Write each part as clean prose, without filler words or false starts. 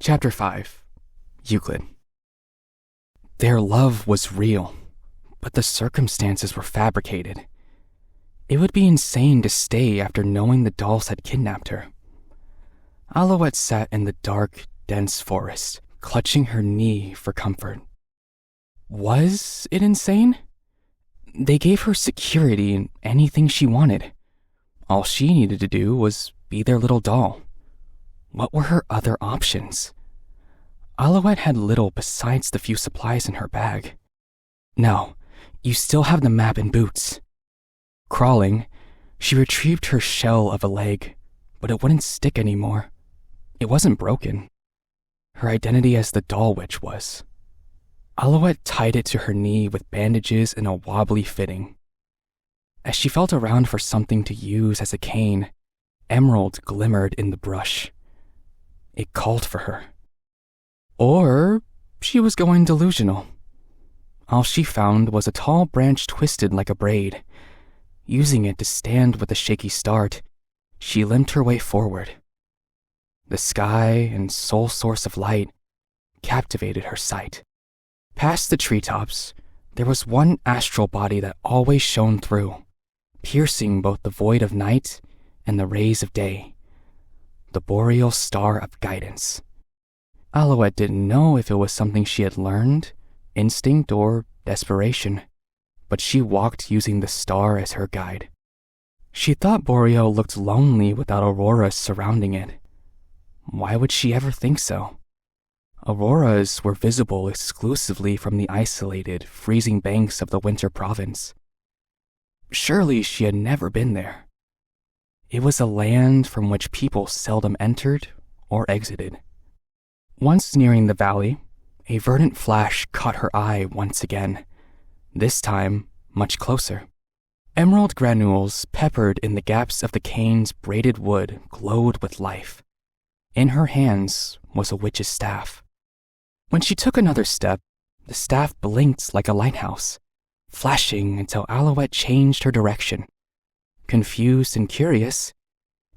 Chapter 5. Euclid. Their love was real, but the circumstances were fabricated. It would be insane to stay after knowing the dolls had kidnapped her. Alouette sat in the dark, dense forest, clutching her knee for comfort. Was it insane? They gave her security and anything she wanted. All she needed to do was be their little doll. What were her other options? Alouette had little besides the few supplies in her bag. No, you still have the map and boots. Crawling, she retrieved her shell of a leg, but it wouldn't stick anymore. It wasn't broken. Her identity as the doll witch was. Alouette tied it to her knee with bandages and a wobbly fitting. As she felt around for something to use as a cane, emerald glimmered in the brush. It called for her. Or she was going delusional. All she found was a tall branch twisted like a braid. Using it to stand with a shaky start, she limped her way forward. The sky and sole source of light captivated her sight. Past the treetops, there was one astral body that always shone through, piercing both the void of night and the rays of day. The boreal star of guidance. Alouette didn't know if it was something she had learned, instinct, or desperation, but she walked using the star as her guide. She thought Boreal looked lonely without auroras surrounding it. Why would she ever think so? Auroras were visible exclusively from the isolated, freezing banks of the winter province. Surely she had never been there. It was a land from which people seldom entered or exited. Once nearing the valley, a verdant flash caught her eye once again, this time much closer. Emerald granules peppered in the gaps of the cane's braided wood glowed with life. In her hands was a witch's staff. When she took another step, the staff blinked like a lighthouse, flashing until Alouette changed her direction. Confused and curious,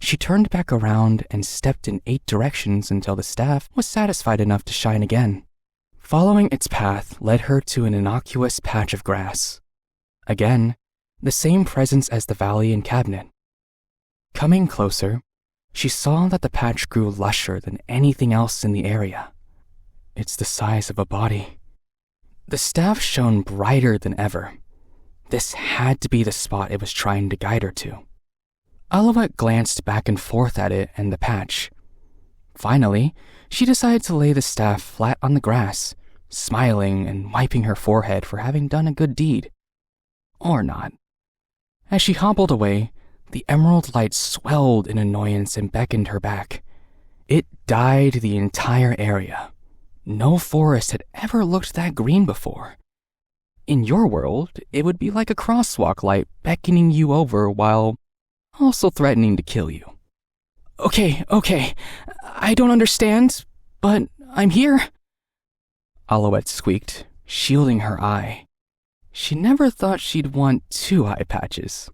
she turned back around and stepped in 8 directions until the staff was satisfied enough to shine again. Following its path led her to an innocuous patch of grass. Again, the same presence as the valley and cabinet. Coming closer, she saw that the patch grew lusher than anything else in the area. It's the size of a body. The staff shone brighter than ever. This had to be the spot it was trying to guide her to. Alouette glanced back and forth at it and the patch. Finally, she decided to lay the staff flat on the grass, smiling and wiping her forehead for having done a good deed. Or not. As she hobbled away, the emerald light swelled in annoyance and beckoned her back. It dyed the entire area. No forest had ever looked that green before. In your world, it would be like a crosswalk light beckoning you over while also threatening to kill you. Okay, I don't understand, but I'm here, Alouette squeaked, shielding her eye. She never thought she'd want 2 eye patches.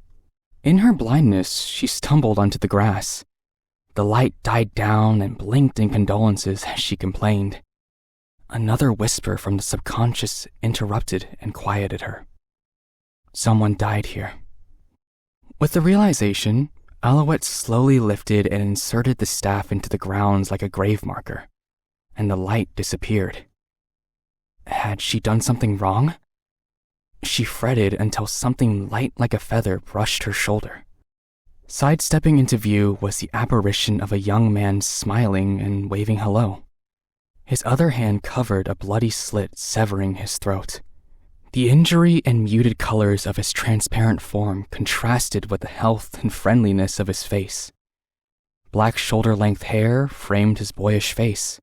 In her blindness, she stumbled onto the grass. The light died down and blinked in condolences as she complained. Another whisper from the subconscious interrupted and quieted her. Someone died here. With the realization, Alouette slowly lifted and inserted the staff into the grounds like a grave marker, and the light disappeared. Had she done something wrong? She fretted until something light like a feather brushed her shoulder. Sidestepping into view was the apparition of a young man smiling and waving hello. His other hand covered a bloody slit severing his throat. The injury and muted colors of his transparent form contrasted with the health and friendliness of his face. Black shoulder-length hair framed his boyish face,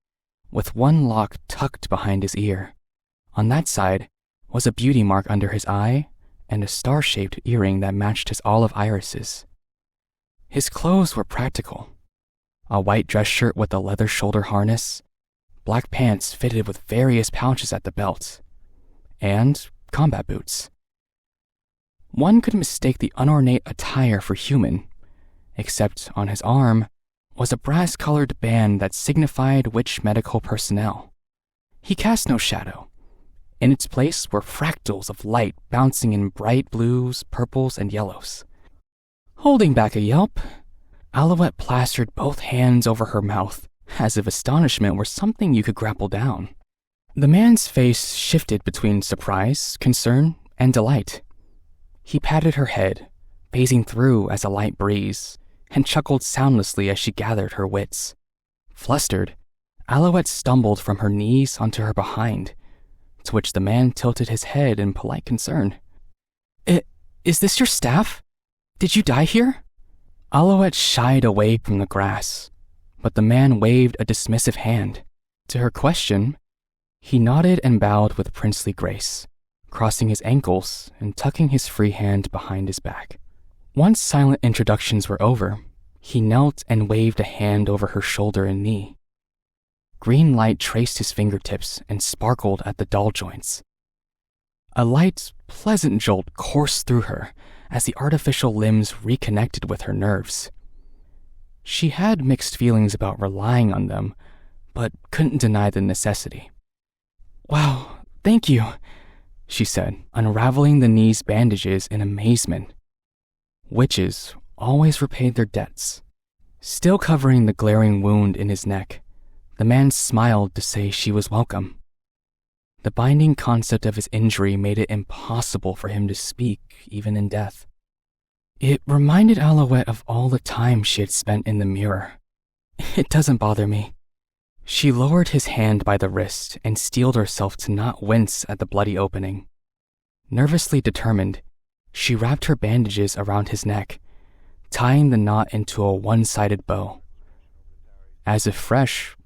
with one lock tucked behind his ear. On that side was a beauty mark under his eye and a star-shaped earring that matched his olive irises. His clothes were practical. A white dress shirt with a leather shoulder harness, black pants fitted with various pouches at the belt, and combat boots. One could mistake the unornate attire for human, except on his arm was a brass-colored band that signified witch medical personnel. He cast no shadow. In its place were fractals of light bouncing in bright blues, purples, and yellows. Holding back a yelp, Alouette plastered both hands over her mouth, as if astonishment were something you could grapple down. The man's face shifted between surprise, concern, and delight. He patted her head, phasing through as a light breeze, and chuckled soundlessly as she gathered her wits. Flustered, Alouette stumbled from her knees onto her behind, to which the man tilted his head in polite concern. Is this your staff? Did you die here?" Alouette shied away from the grass, but the man waved a dismissive hand. To her question, he nodded and bowed with princely grace, crossing his ankles and tucking his free hand behind his back. Once silent introductions were over, he knelt and waved a hand over her shoulder and knee. Green light traced his fingertips and sparkled at the dull joints. A light, pleasant jolt coursed through her as the artificial limbs reconnected with her nerves. She had mixed feelings about relying on them, but couldn't deny the necessity. "Wow, thank you," she said, unraveling the knee's bandages in amazement. Witches always repaid their debts. Still covering the glaring wound in his neck, the man smiled to say she was welcome. The binding concept of his injury made it impossible for him to speak, even in death. It reminded Alouette of all the time she had spent in the mirror. "It doesn't bother me." She lowered his hand by the wrist and steeled herself to not wince at the bloody opening. Nervously determined, she wrapped her bandages around his neck, tying the knot into a one-sided bow. As if fresh,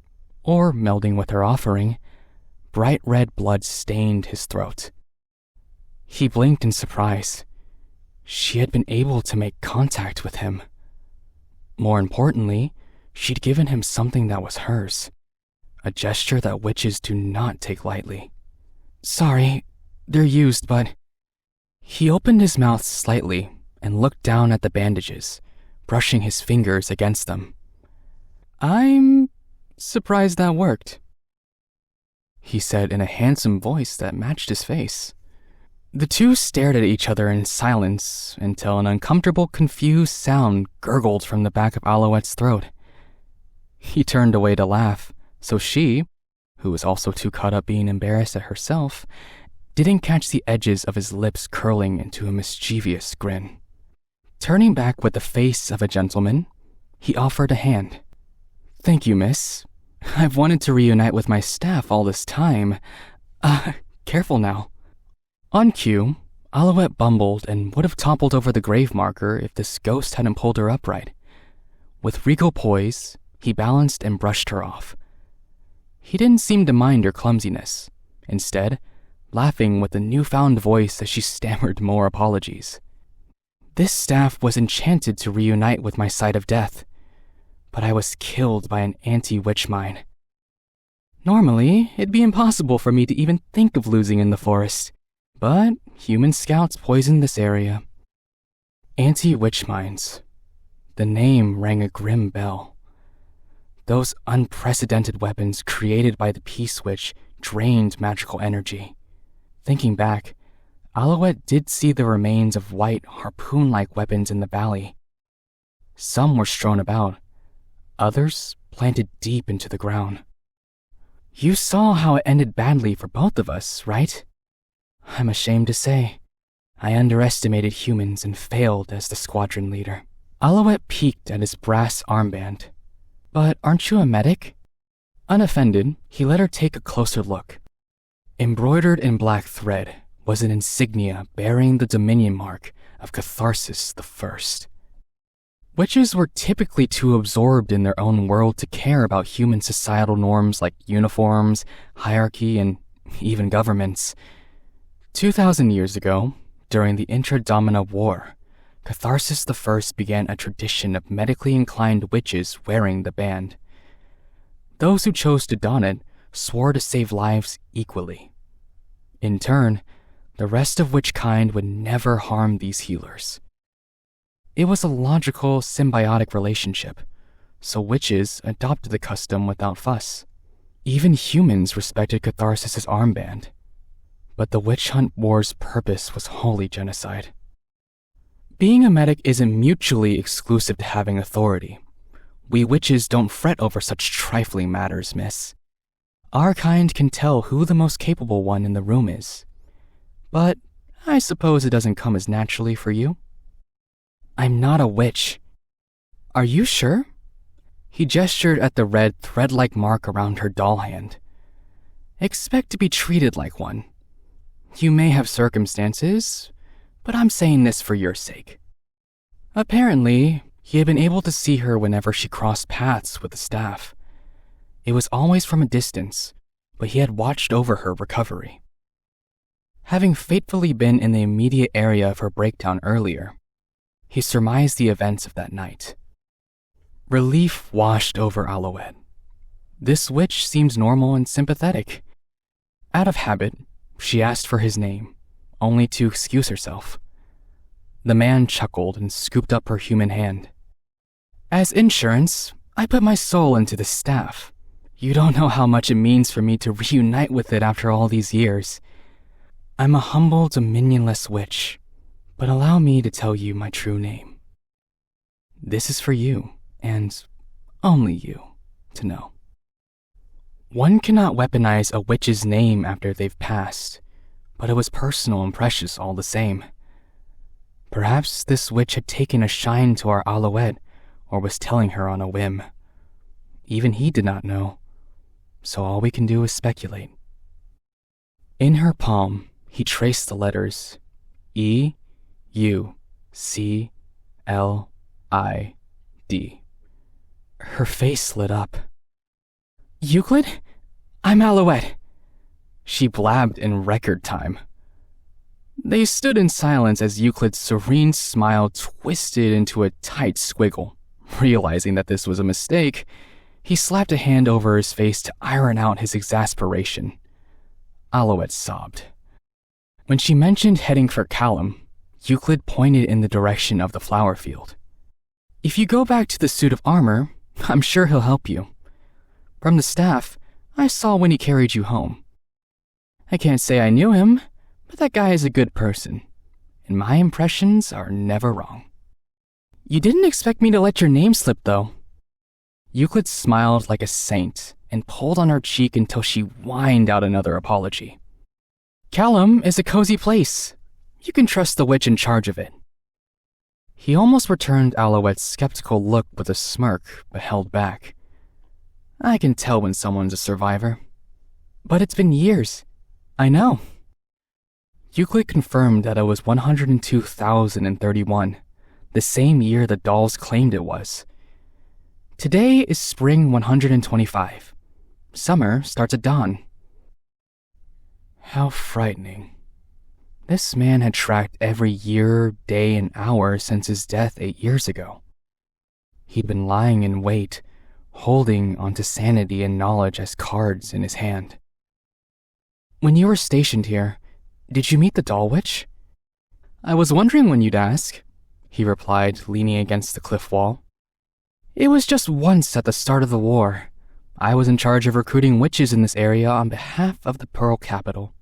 or melding with her offering, bright red blood stained his throat. He blinked in surprise. She had been able to make contact with him. More importantly, she'd given him something that was hers, a gesture that witches do not take lightly. "Sorry, they're used, but..." He opened his mouth slightly and looked down at the bandages, brushing his fingers against them. "I'm surprised that worked," he said in a handsome voice that matched his face. The two stared at each other in silence until an uncomfortable, confused sound gurgled from the back of Alouette's throat. He turned away to laugh, so she, who was also too caught up being embarrassed at herself, didn't catch the edges of his lips curling into a mischievous grin. Turning back with the face of a gentleman, he offered a hand. "Thank you, miss. I've wanted to reunite with my staff all this time. Careful now." On cue, Alouette bumbled and would have toppled over the grave marker if this ghost hadn't pulled her upright. With regal poise, he balanced and brushed her off. He didn't seem to mind her clumsiness, instead, laughing with a newfound voice as she stammered more apologies. "This staff was enchanted to reunite with my side of death, but I was killed by an anti-witch mine. Normally, it'd be impossible for me to even think of losing in the forest, but human scouts poisoned this area." Anti-witch mines. The name rang a grim bell. Those unprecedented weapons created by the Peace Witch drained magical energy. Thinking back, Alouette did see the remains of white, harpoon-like weapons in the valley. Some were strewn about, others planted deep into the ground. "You saw how it ended badly for both of us, right? I'm ashamed to say, I underestimated humans and failed as the squadron leader." Alouette peeked at his brass armband. "But aren't you a medic?" Unoffended, he let her take a closer look. Embroidered in black thread was an insignia bearing the dominion mark of Catharsis I. Witches were typically too absorbed in their own world to care about human societal norms like uniforms, hierarchy, and even governments. 2,000 years ago, during the Intra-Domina War, Catharsis I began a tradition of medically inclined witches wearing the band. Those who chose to don it swore to save lives equally. In turn, the rest of witch kind would never harm these healers. It was a logical, symbiotic relationship, so witches adopted the custom without fuss. Even humans respected Catharsis' armband. But the witch hunt war's purpose was wholly genocide. Being a medic isn't mutually exclusive to having authority. We witches don't fret over such trifling matters, miss. Our kind can tell who the most capable one in the room is. But I suppose it doesn't come as naturally for you. I'm not a witch. Are you sure? He gestured at the red thread-like mark around her doll hand. Expect to be treated like one. You may have circumstances, but I'm saying this for your sake. Apparently, he had been able to see her whenever she crossed paths with the staff. It was always from a distance, but he had watched over her recovery. Having fatefully been in the immediate area of her breakdown earlier, he surmised the events of that night. Relief washed over Alouette. This witch seemed normal and sympathetic. Out of habit, she asked for his name, only to excuse herself. The man chuckled and scooped up her human hand. As insurance, I put my soul into the staff. You don't know how much it means for me to reunite with it after all these years. I'm a humble, dominionless witch, but allow me to tell you my true name. This is for you, and only you, to know. One cannot weaponize a witch's name after they've passed, but it was personal and precious all the same. Perhaps this witch had taken a shine to our Alouette, or was telling her on a whim. Even he did not know, so all we can do is speculate. In her palm, he traced the letters E-U-C-L-I-D. Her face lit up. Euclid? I'm Alouette. She blabbed in record time. They stood in silence as Euclid's serene smile twisted into a tight squiggle. Realizing that this was a mistake, he slapped a hand over his face to iron out his exasperation. Alouette sobbed. When she mentioned heading for Callum, Euclid pointed in the direction of the flower field. If you go back to the suit of armor, I'm sure he'll help you. From the staff, I saw when he carried you home. I can't say I knew him, but that guy is a good person, and my impressions are never wrong. You didn't expect me to let your name slip, though. Euclid smiled like a saint and pulled on her cheek until she whined out another apology. Callum is a cozy place. You can trust the witch in charge of it. He almost returned Alouette's skeptical look with a smirk, but held back. I can tell when someone's a survivor. But it's been years. I know. Euclid confirmed that it was 102,031, the same year the dolls claimed it was. Today is spring 125. Summer starts at dawn. How frightening. This man had tracked every year, day, and hour since his death 8 years ago. He'd been lying in wait, holding onto sanity and knowledge as cards in his hand. When you were stationed here, did you meet the doll witch? I was wondering when you'd ask, he replied, leaning against the cliff wall. It was just once at the start of the war. I was in charge of recruiting witches in this area on behalf of the Pearl Capital.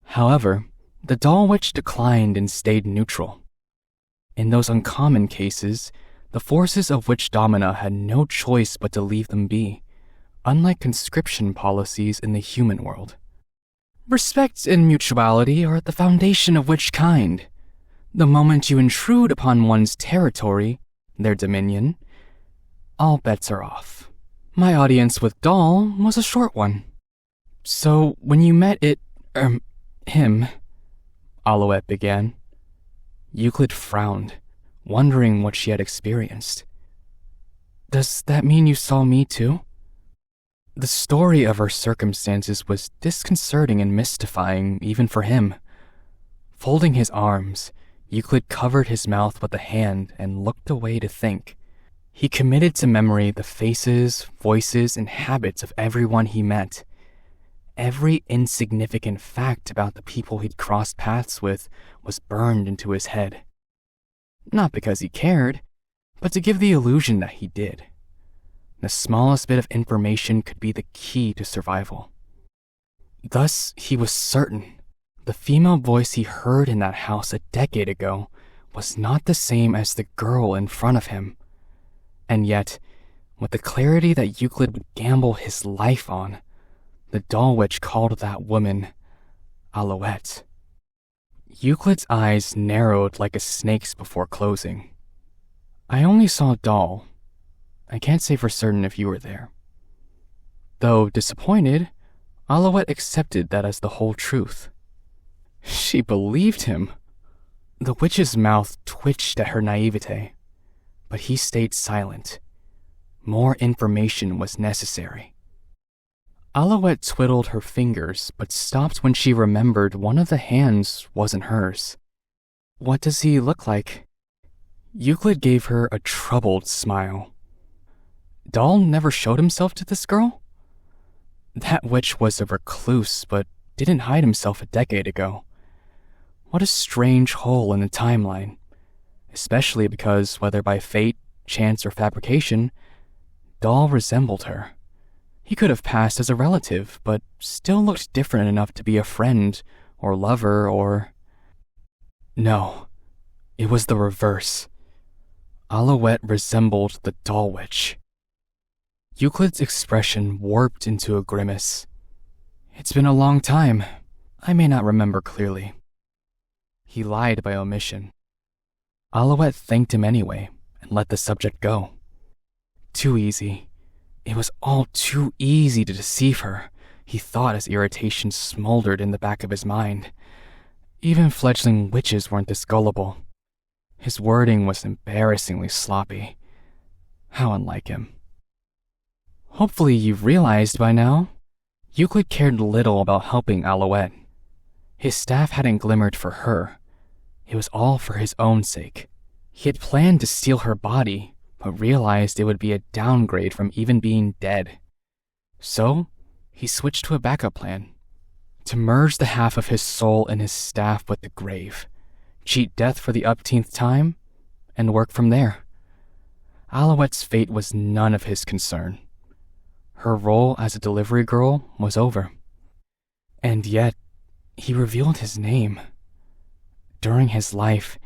However, the doll witch declined and stayed neutral. In those uncommon cases, the forces of Witch Domina had no choice but to leave them be, unlike conscription policies in the human world. Respect and mutuality are at the foundation of witch kind. The moment you intrude upon one's territory, their dominion, all bets are off. My audience with Doll was a short one. So when you met him, Alouette began. Euclid frowned, wondering what she had experienced. Does that mean you saw me too? The story of her circumstances was disconcerting and mystifying even for him. Folding his arms, Euclid covered his mouth with a hand and looked away to think. He committed to memory the faces, voices, and habits of everyone he met. Every insignificant fact about the people he'd crossed paths with was burned into his head. Not because he cared, but to give the illusion that he did. The smallest bit of information could be the key to survival. Thus, he was certain the female voice he heard in that house a decade ago was not the same as the girl in front of him. And yet, with the clarity that Euclid would gamble his life on, the doll witch called that woman Alouette. Euclid's eyes narrowed like a snake's before closing. I only saw doll. I can't say for certain if you were there. Though disappointed, Alouette accepted that as the whole truth. She believed him. The witch's mouth twitched at her naivete, but he stayed silent. More information was necessary. Alouette twiddled her fingers, but stopped when she remembered one of the hands wasn't hers. What does he look like? Euclid gave her a troubled smile. Doll never showed himself to this girl? That witch was a recluse, but didn't hide himself a decade ago. What a strange hole in the timeline, especially because, whether by fate, chance, or fabrication, Doll resembled her. He could have passed as a relative, but still looked different enough to be a friend, or lover, or... No, it was the reverse. Alouette resembled the doll witch. Euclid's expression warped into a grimace. It's been a long time. I may not remember clearly. He lied by omission. Alouette thanked him anyway and let the subject go. Too easy. It was all too easy to deceive her, he thought as irritation smoldered in the back of his mind. Even fledgling witches weren't this gullible. His wording was embarrassingly sloppy. How unlike him. Hopefully you've realized by now, Euclid cared little about helping Alouette. His staff hadn't glimmered for her. It was all for his own sake. He had planned to steal her body, but realized it would be a downgrade from even being dead. So, he switched to a backup plan. To merge the half of his soul in his staff with the grave, cheat death for the upteenth time, and work from there. Alouette's fate was none of his concern. Her role as a delivery girl was over. And yet, he revealed his name. During his life,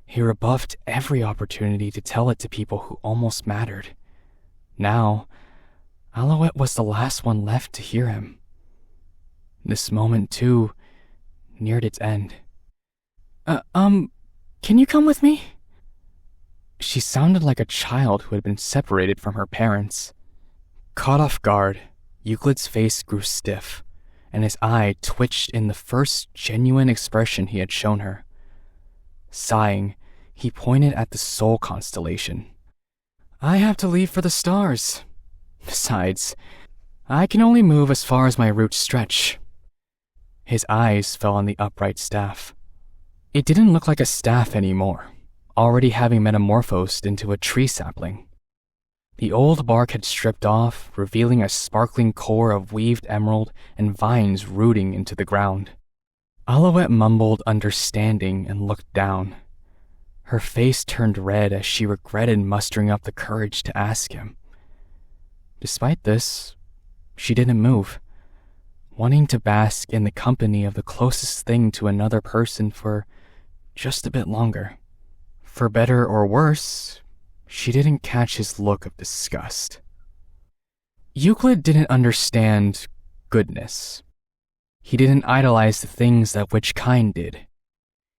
he rebuffed every opportunity to tell it to people who almost mattered. Now, Alouette was the last one left to hear him. This moment, too, neared its end. Can you come with me? She sounded like a child who had been separated from her parents. Caught off guard, Euclid's face grew stiff, and his eye twitched in the first genuine expression he had shown her. Sighing, he pointed at the Soul constellation. I have to leave for the stars. Besides, I can only move as far as my roots stretch. His eyes fell on the upright staff. It didn't look like a staff anymore, already having metamorphosed into a tree sapling. The old bark had stripped off, revealing a sparkling core of weaved emerald and vines rooting into the ground. Alouette mumbled understanding and looked down. Her face turned red as she regretted mustering up the courage to ask him. Despite this, she didn't move, wanting to bask in the company of the closest thing to another person for just a bit longer. For better or worse, she didn't catch his look of disgust. Euclid didn't understand goodness. He didn't idolize the things that which kind did.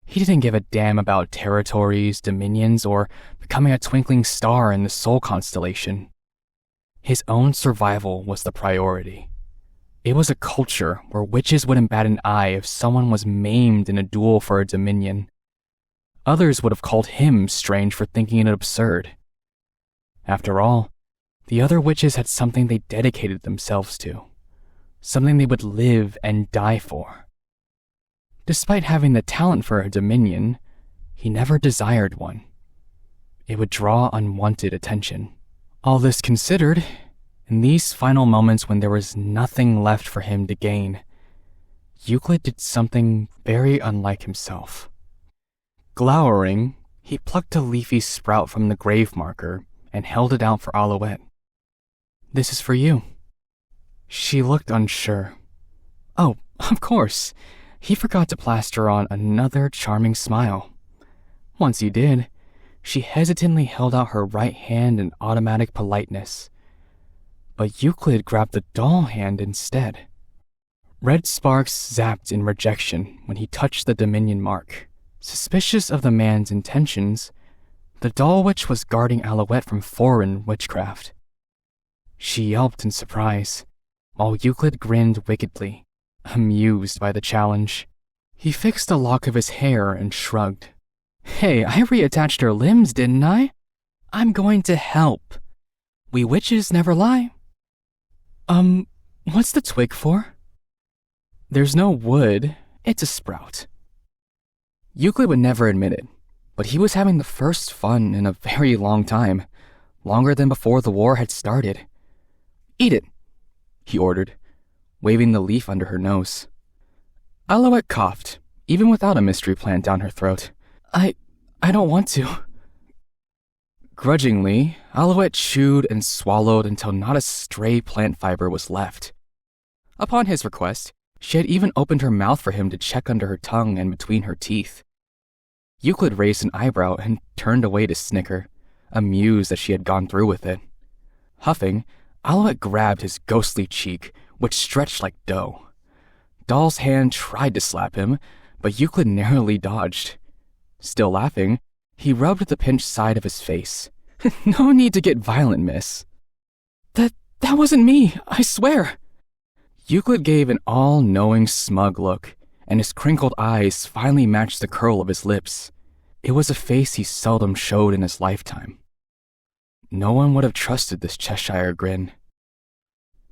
He didn't give a damn about territories, dominions, or becoming a twinkling star in the Soul constellation. His own survival was the priority. It was a culture where witches wouldn't bat an eye if someone was maimed in a duel for a dominion. Others would have called him strange for thinking it absurd. After all, the other witches had something they dedicated themselves to, something they would live and die for. Despite having the talent for a dominion, he never desired one. It would draw unwanted attention. All this considered, in these final moments when there was nothing left for him to gain, Euclid did something very unlike himself. Glowering, he plucked a leafy sprout from the grave marker and held it out for Alouette. This is for you." She looked unsure. Oh, of course. He forgot to plaster on another charming smile. Once he did, she hesitantly held out her right hand in automatic politeness. But Euclid grabbed the doll hand instead. Red sparks zapped in rejection when he touched the Dominion mark. Suspicious of the man's intentions, the doll witch was guarding Alouette from foreign witchcraft. She yelped in surprise, while Euclid grinned wickedly, amused by the challenge. He fixed a lock of his hair and shrugged. "Hey, I reattached her limbs, didn't I? I'm going to help. We witches never lie." What's the twig for?" "There's no wood, it's a sprout." Euclid would never admit it, but he was having the first fun in a very long time, longer than before the war had started. "Eat it," he ordered, waving the leaf under her nose. Alouette coughed, even without a mystery plant down her throat. I don't want to." Grudgingly, Alouette chewed and swallowed until not a stray plant fiber was left. Upon his request, she had even opened her mouth for him to check under her tongue and between her teeth. Euclid raised an eyebrow and turned away to snicker, amused that she had gone through with it. Huffing, Alouette grabbed his ghostly cheek, which stretched like dough. Doll's hand tried to slap him, but Euclid narrowly dodged. Still laughing, he rubbed the pinched side of his face. "No need to get violent, miss." That wasn't me, I swear." Euclid gave an all-knowing smug look, and his crinkled eyes finally matched the curl of his lips. It was a face he seldom showed in his lifetime. No one would have trusted this Cheshire grin.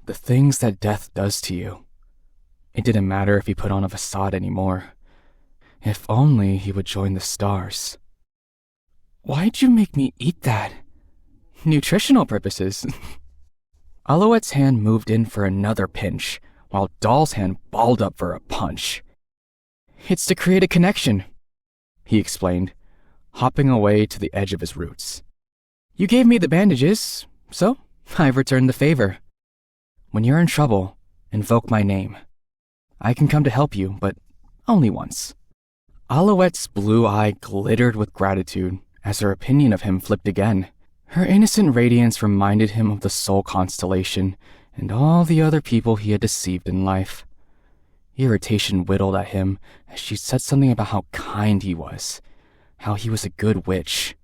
The things that death does to you. It didn't matter if he put on a facade anymore. If only he would join the stars. "Why'd you make me eat that?" "Nutritional purposes." Alouette's hand moved in for another pinch, while Doll's hand balled up for a punch. "It's to create a connection," he explained, hopping away to the edge of his roots. "You gave me the bandages, so I've returned the favor. When you're in trouble, invoke my name. I can come to help you, but only once." Alouette's blue eye glittered with gratitude as her opinion of him flipped again. Her innocent radiance reminded him of the Soul Constellation and all the other people he had deceived in life. Irritation whittled at him as she said something about how kind he was, how he was a good witch.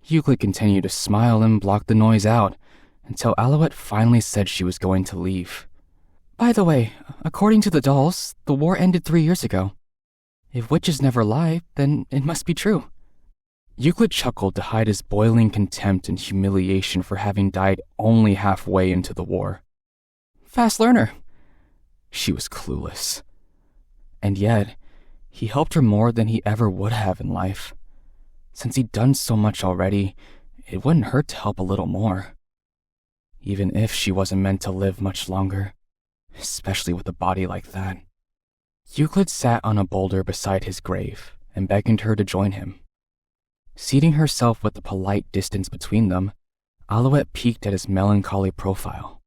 Euclid continued to smile and block the noise out until Alouette finally said she was going to leave. "By the way, according to the dolls, the war ended 3 years ago. If witches never lie, then it must be true." Euclid chuckled to hide his boiling contempt and humiliation for having died only halfway into the war. Fast learner. She was clueless. And yet, he helped her more than he ever would have in life. Since he'd done so much already, it wouldn't hurt to help a little more. Even if she wasn't meant to live much longer, especially with a body like that. Euclid sat on a boulder beside his grave and beckoned her to join him. Seating herself with a polite distance between them, Alouette peeked at his melancholy profile.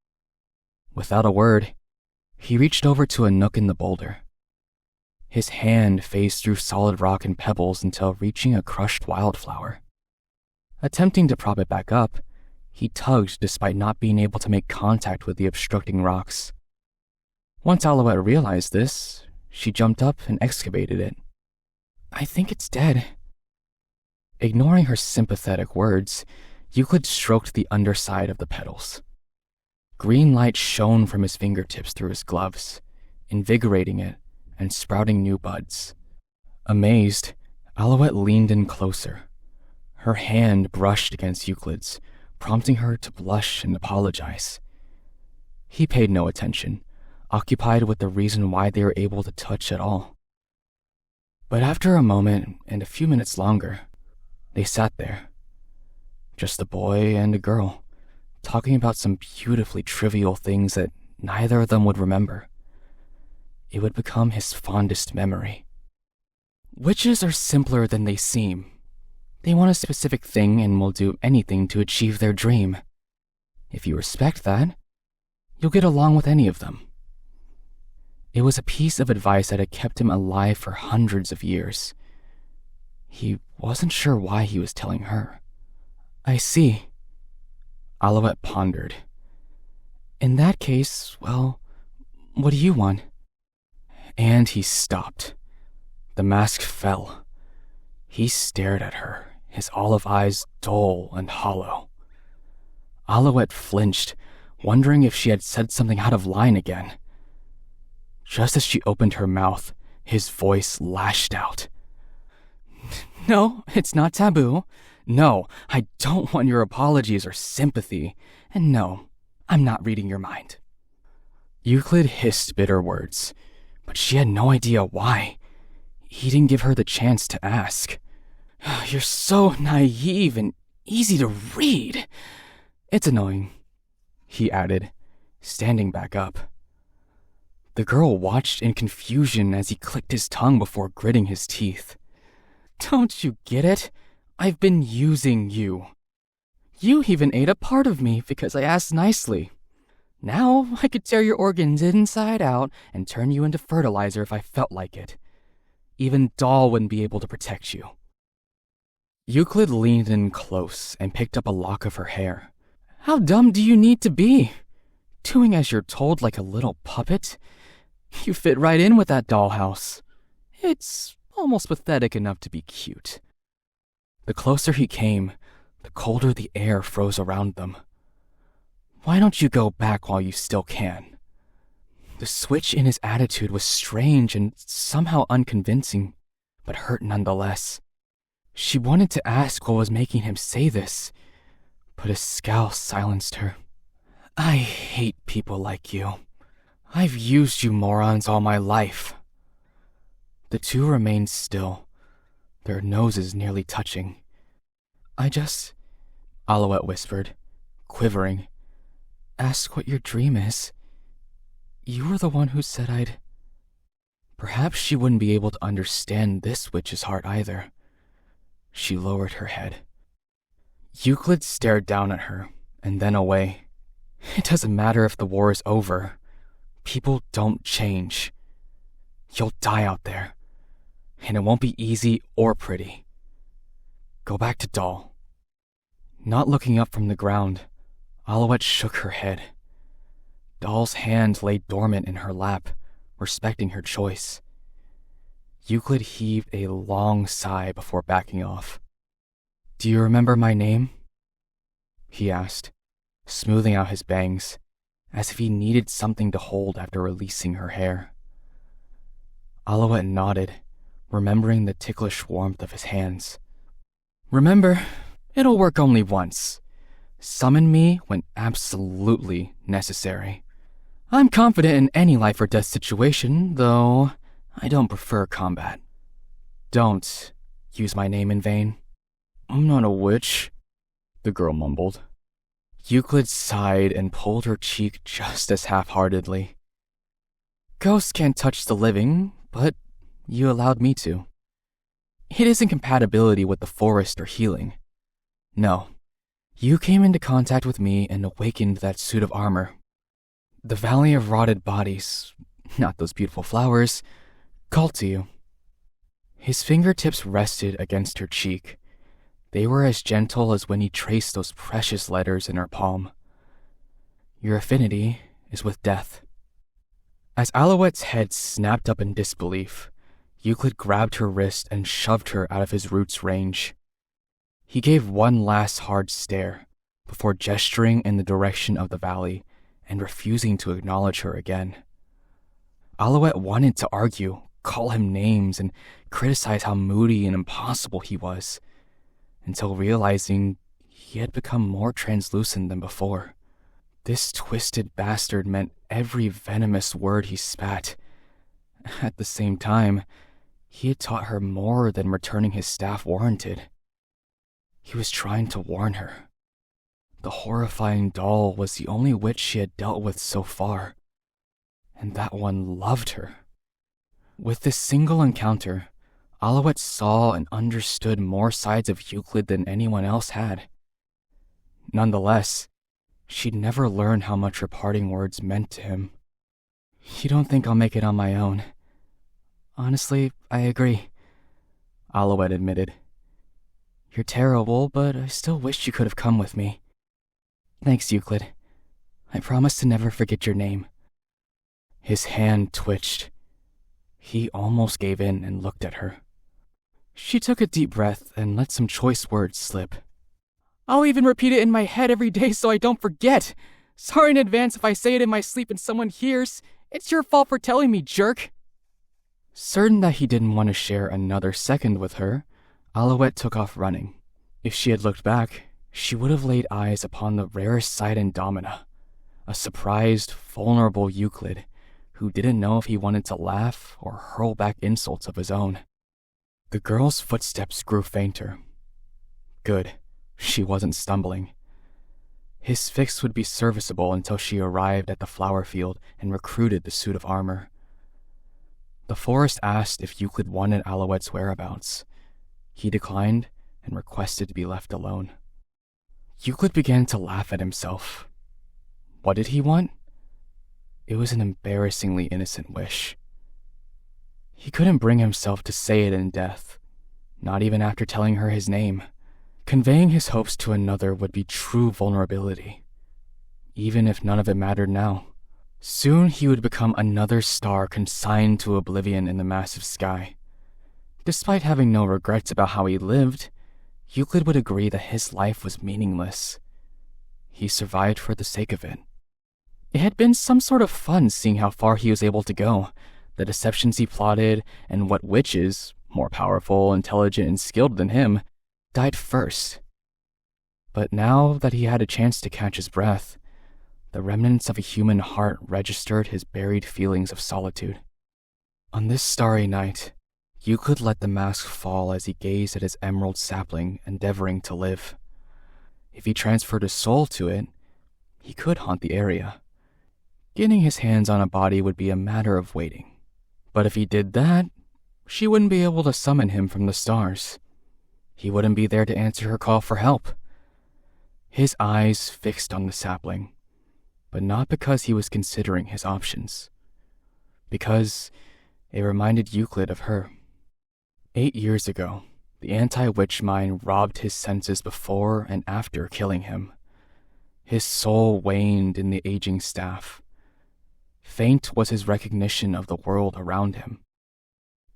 Without a word, he reached over to a nook in the boulder. His hand phased through solid rock and pebbles until reaching a crushed wildflower. Attempting to prop it back up, he tugged despite not being able to make contact with the obstructing rocks. Once Alouette realized this, she jumped up and excavated it. "I think it's dead." Ignoring her sympathetic words, Euclid stroked the underside of the petals. Green light shone from his fingertips through his gloves, invigorating it and sprouting new buds. Amazed, Alouette leaned in closer. Her hand brushed against Euclid's, prompting her to blush and apologize. He paid no attention, occupied with the reason why they were able to touch at all. But after a moment and a few minutes longer, they sat there. Just a boy and a girl, talking about some beautifully trivial things that neither of them would remember. It would become his fondest memory. Witches are simpler than they seem. They want a specific thing and will do anything to achieve their dream. If you respect that, you'll get along with any of them. It was a piece of advice that had kept him alive for hundreds of years. He wasn't sure why he was telling her. I see. Alouette pondered. In that case, well, what do you want? And he stopped. The mask fell. He stared at her, his olive eyes dull and hollow. Alouette flinched, wondering if she had said something out of line again. Just as she opened her mouth, his voice lashed out. No, it's not taboo. No, I don't want your apologies or sympathy. And no, I'm not reading your mind. Euclid hissed bitter words, but she had no idea why. He didn't give her the chance to ask. You're so naive and easy to read. It's annoying, he added, standing back up. The girl watched in confusion as he clicked his tongue before gritting his teeth. Don't you get it? I've been using you. You even ate a part of me because I asked nicely. Now I could tear your organs inside out and turn you into fertilizer if I felt like it. Even Doll wouldn't be able to protect you. Euclid leaned in close and picked up a lock of her hair. How dumb do you need to be? Doing as you're told like a little puppet? You fit right in with that dollhouse. It's almost pathetic enough to be cute. The closer he came, the colder the air froze around them. Why don't you go back while you still can? The switch in his attitude was strange and somehow unconvincing, but hurt nonetheless. She wanted to ask what was making him say this, but a scowl silenced her. I hate people like you. I've used you morons all my life. The two remained still, their noses nearly touching. Alouette whispered, quivering. Ask what your dream is. You were the one who said I'd... Perhaps she wouldn't be able to understand this witch's heart either. She lowered her head. Euclid stared down at her, and then away. It doesn't matter if the war is over. People don't change. You'll die out there, and it won't be easy or pretty. Go back to Doll. Not looking up from the ground, Alouette shook her head. Doll's hand lay dormant in her lap, respecting her choice. Euclid heaved a long sigh before backing off. Do you remember my name? He asked, smoothing out his bangs, as if he needed something to hold after releasing her hair. Alouette nodded, remembering the ticklish warmth of his hands. Remember, it'll work only once. Summon me when absolutely necessary. I'm confident in any life or death situation, though I don't prefer combat. Don't use my name in vain. I'm not a witch, the girl mumbled. Euclid sighed and pulled her cheek just as half-heartedly. Ghosts can't touch the living, but you allowed me to. It isn't compatibility with the forest or healing. No, you came into contact with me and awakened that suit of armor. The valley of rotted bodies, not those beautiful flowers, called to you. His fingertips rested against her cheek. They were as gentle as when he traced those precious letters in her palm. Your affinity is with death. As Alouette's head snapped up in disbelief, Euclid grabbed her wrist and shoved her out of his root's range. He gave one last hard stare before gesturing in the direction of the valley and refusing to acknowledge her again. Alouette wanted to argue, call him names, and criticize how moody and impossible he was, until realizing he had become more translucent than before. This twisted bastard meant every venomous word he spat. At the same time, he had taught her more than returning his staff warranted. He was trying to warn her. The horrifying doll was the only witch she had dealt with so far, and that one loved her. With this single encounter, Alouette saw and understood more sides of Euclid than anyone else had. Nonetheless, She'd never learn how much her parting words meant to him. "You don't think I'll make it on my own?" "Honestly, I agree," Alouette admitted. "You're terrible, but I still wish you could have come with me." "Thanks, Euclid. I promise to never forget your name." His hand twitched. He almost gave in and looked at her. She took a deep breath and let some choice words slip. "I'll even repeat it in my head every day so I don't forget. Sorry in advance if I say it in my sleep and someone hears. It's your fault for telling me, jerk." Certain that he didn't want to share another second with her, Alouette took off running. If she had looked back, she would have laid eyes upon the rarest sight in Domina, a surprised, vulnerable Euclid who didn't know if he wanted to laugh or hurl back insults of his own. The girl's footsteps grew fainter. Good, she wasn't stumbling. His fix would be serviceable until she arrived at the flower field and recruited the suit of armor. The forest asked if Euclid wanted Alouette's whereabouts. He declined and requested to be left alone. Euclid began to laugh at himself. What did he want? It was an embarrassingly innocent wish. He couldn't bring himself to say it in death, not even after telling her his name. Conveying his hopes to another would be true vulnerability, even if none of it mattered now. Soon he would become another star consigned to oblivion in the massive sky. Despite having no regrets about how he lived, Euclid would agree that his life was meaningless. He survived for the sake of it. It had been some sort of fun seeing how far he was able to go, the deceptions he plotted, and what witches, more powerful, intelligent, and skilled than him, died first. But now that he had a chance to catch his breath, the remnants of a human heart registered his buried feelings of solitude. On this starry night, Euclid let the mask fall as he gazed at his emerald sapling, endeavoring to live. If he transferred his soul to it, he could haunt the area. Getting his hands on a body would be a matter of waiting. But if he did that, she wouldn't be able to summon him from the stars. He wouldn't be there to answer her call for help. His eyes fixed on the sapling, but not because he was considering his options. Because it reminded Euclid of her. 8 years ago, the anti-witch mind robbed his senses before and after killing him. His soul waned in the aging staff. Faint was his recognition of the world around him.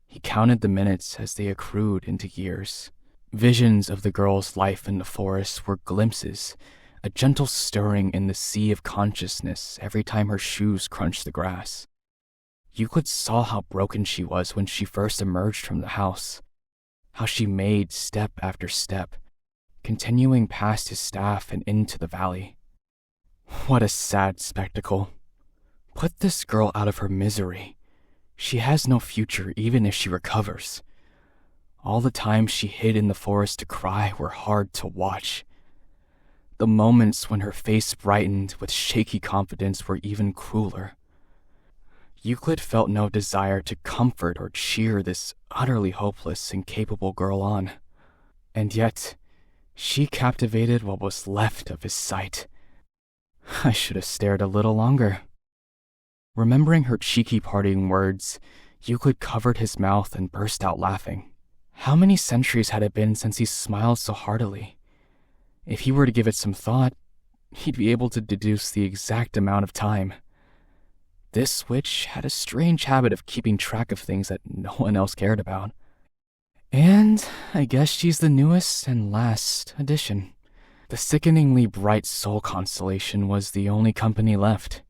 He counted the minutes as they accrued into years. Visions of the girl's life in the forest were glimpses, a gentle stirring in the sea of consciousness every time her shoes crunched the grass. Euclid saw how broken she was when she first emerged from the house, how she made step after step, continuing past his staff and into the valley. What a sad spectacle. Put this girl out of her misery. She has no future even if she recovers. All the times she hid in the forest to cry were hard to watch. The moments when her face brightened with shaky confidence were even crueler. Euclid felt no desire to comfort or cheer this utterly hopeless and capable girl on. And yet, she captivated what was left of his sight. I should have stared a little longer. Remembering her cheeky parting words, Euclid covered his mouth and burst out laughing. How many centuries had it been since he smiled so heartily? If he were to give it some thought, he'd be able to deduce the exact amount of time. This witch had a strange habit of keeping track of things that no one else cared about. And I guess she's the newest and last addition. The sickeningly bright Soul constellation was the only company left.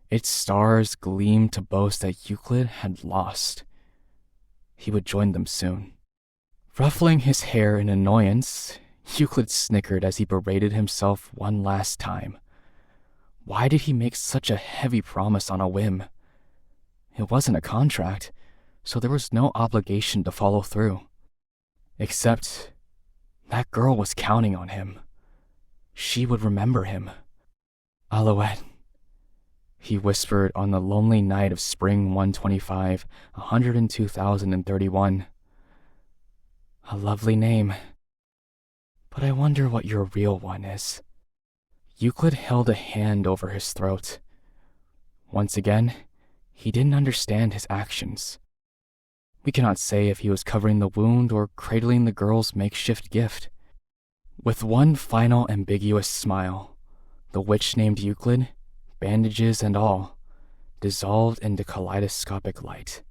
Its stars gleamed to boast that Euclid had lost. He would join them soon. Ruffling his hair in annoyance, Euclid snickered as he berated himself one last time. Why did he make such a heavy promise on a whim? It wasn't a contract, so there was no obligation to follow through. Except that girl was counting on him. She would remember him. Alouette, he whispered on the lonely night of spring 125, 102,031. A lovely name. But I wonder what your real one is. Euclid held a hand over his throat. Once again, he didn't understand his actions. We cannot say if he was covering the wound or cradling the girl's makeshift gift. With one final ambiguous smile, the witch named Euclid, bandages and all, dissolved into kaleidoscopic light.